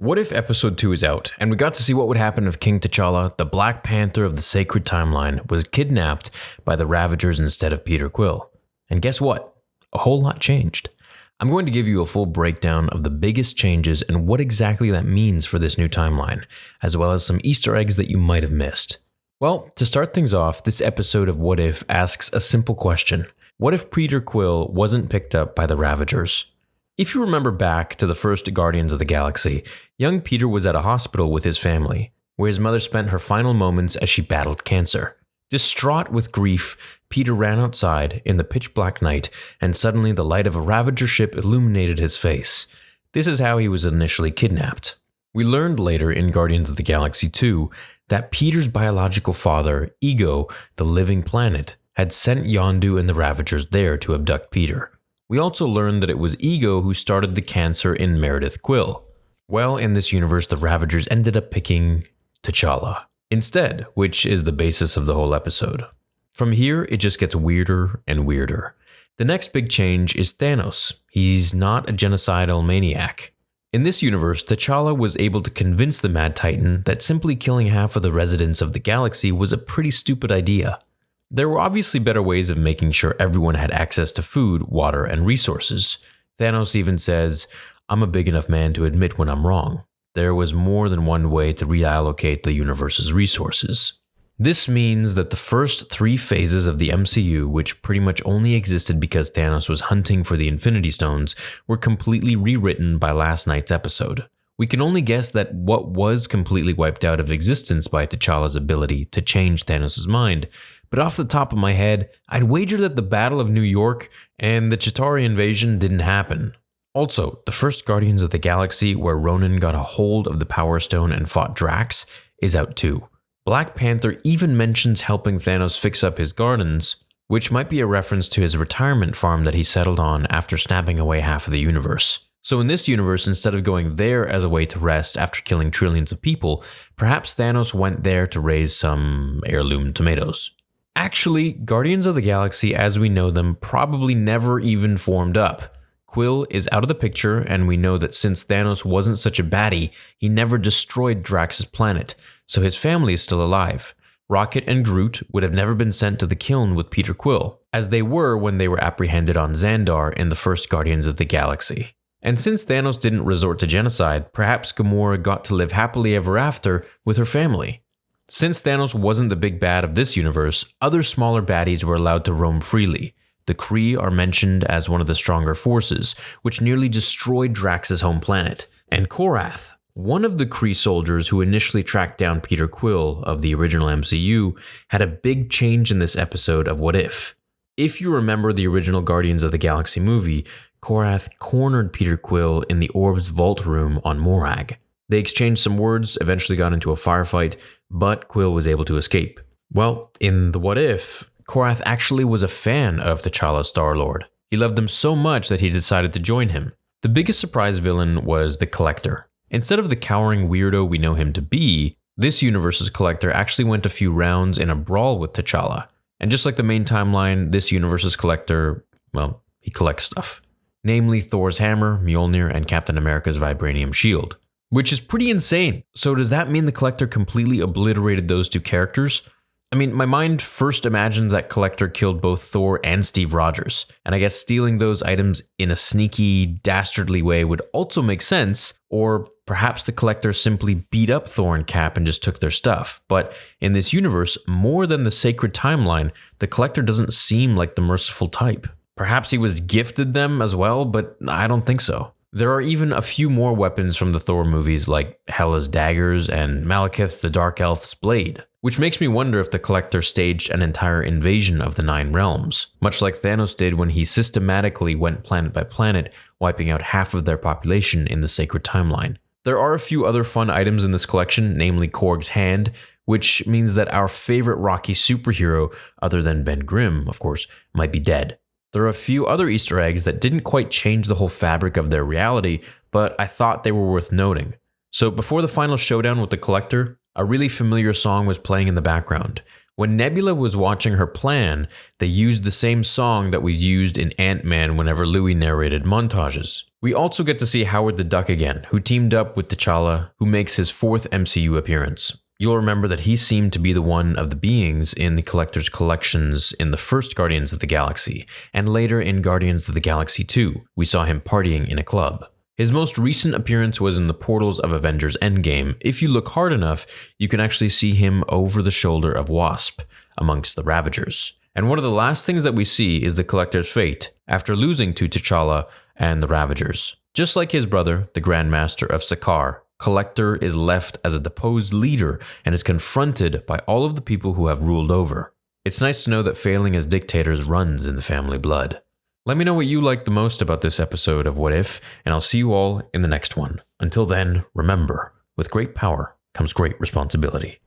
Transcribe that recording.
What If Episode 2 is out, and we got to see what would happen if King T'Challa, the Black Panther of the Sacred Timeline, was kidnapped by the Ravagers instead of Peter Quill. And guess what? A whole lot changed. I'm going to give you a full breakdown of the biggest changes and what exactly that means for this new timeline, as well as some Easter eggs that you might have missed. Well, to start things off, this episode of What If asks a simple question. What if Peter Quill wasn't picked up by the Ravagers? If you remember back to the first Guardians of the Galaxy, young Peter was at a hospital with his family, where his mother spent her final moments as she battled cancer. Distraught with grief, Peter ran outside in the pitch black night, and suddenly the light of a Ravager ship illuminated his face. This is how he was initially kidnapped. We learned later in Guardians of the Galaxy 2 that Peter's biological father, Ego, the living planet, had sent Yondu and the Ravagers there to abduct Peter. We also learned that it was Ego who started the cancer in Meredith Quill. Well, in this universe, the Ravagers ended up picking T'Challa instead, which is the basis of the whole episode. From here, it just gets weirder and weirder. The next big change is Thanos. He's not a genocidal maniac. In this universe, T'Challa was able to convince the Mad Titan that simply killing half of the residents of the galaxy was a pretty stupid idea. There were obviously better ways of making sure everyone had access to food, water, and resources. Thanos even says, "I'm a big enough man to admit when I'm wrong." There was more than one way to reallocate the universe's resources. This means that the first 3 phases of the MCU, which pretty much only existed because Thanos was hunting for the Infinity Stones, were completely rewritten by last night's episode. We can only guess that what was completely wiped out of existence by T'Challa's ability to change Thanos' mind, but off the top of my head, I'd wager that the Battle of New York and the Chitauri invasion didn't happen. Also, the first Guardians of the Galaxy, where Ronan got a hold of the Power Stone and fought Drax, is out too. Black Panther even mentions helping Thanos fix up his gardens, which might be a reference to his retirement farm that he settled on after snapping away half of the universe. So in this universe, instead of going there as a way to rest after killing trillions of people, perhaps Thanos went there to raise some heirloom tomatoes. Actually, Guardians of the Galaxy as we know them probably never even formed up. Quill is out of the picture, and we know that since Thanos wasn't such a baddie, he never destroyed Drax's planet, so his family is still alive. Rocket and Groot would have never been sent to the kiln with Peter Quill, as they were when they were apprehended on Xandar in the first Guardians of the Galaxy. And since Thanos didn't resort to genocide, perhaps Gamora got to live happily ever after with her family. Since Thanos wasn't the big bad of this universe, other smaller baddies were allowed to roam freely. The Kree are mentioned as one of the stronger forces, which nearly destroyed Drax's home planet. And Korath, one of the Kree soldiers who initially tracked down Peter Quill of the original MCU, had a big change in this episode of What If. If you remember the original Guardians of the Galaxy movie, Korath cornered Peter Quill in the Orb's vault room on Morag. They exchanged some words, eventually got into a firefight, but Quill was able to escape. Well, in the What If, Korath actually was a fan of T'Challa's Star-Lord. He loved him so much that he decided to join him. The biggest surprise villain was the Collector. Instead of the cowering weirdo we know him to be, this universe's Collector actually went a few rounds in a brawl with T'Challa. And just like the main timeline, this universe's Collector, well, he collects stuff. Namely Thor's hammer, Mjolnir, and Captain America's vibranium shield. Which is pretty insane. So does that mean the Collector completely obliterated those 2 characters? I mean, my mind first imagined that Collector killed both Thor and Steve Rogers, and I guess stealing those items in a sneaky, dastardly way would also make sense, or perhaps the Collector simply beat up Thor and Cap and just took their stuff. But in this universe, more than the sacred timeline, the Collector doesn't seem like the merciful type. Perhaps he was gifted them as well, but I don't think so. There are even a few more weapons from the Thor movies like Hela's daggers and Malekith the Dark Elf's blade, which makes me wonder if the Collector staged an entire invasion of the 9 realms, much like Thanos did when he systematically went planet by planet, wiping out half of their population in the sacred timeline. There are a few other fun items in this collection, namely Korg's hand, which means that our favorite Rocky superhero, other than Ben Grimm, of course, might be dead. There are a few other Easter eggs that didn't quite change the whole fabric of their reality, but I thought they were worth noting. So before the final showdown with the Collector, a really familiar song was playing in the background. When Nebula was watching her plan, they used the same song that was used in Ant-Man whenever Louis narrated montages. We also get to see Howard the Duck again, who teamed up with T'Challa, who makes his 4th MCU appearance. You'll remember that he seemed to be the one of the beings in the Collector's collections in the first Guardians of the Galaxy, and later in Guardians of the Galaxy 2, we saw him partying in a club. His most recent appearance was in the portals of Avengers Endgame. If you look hard enough, you can actually see him over the shoulder of Wasp, amongst the Ravagers. And one of the last things that we see is the Collector's fate, after losing to T'Challa and the Ravagers. Just like his brother, the Grand Master of Sakaar, Collector is left as a deposed leader and is confronted by all of the people who have ruled over. It's nice to know that failing as dictators runs in the family blood. Let me know what you liked the most about this episode of What If, and I'll see you all in the next one. Until then, remember, with great power comes great responsibility.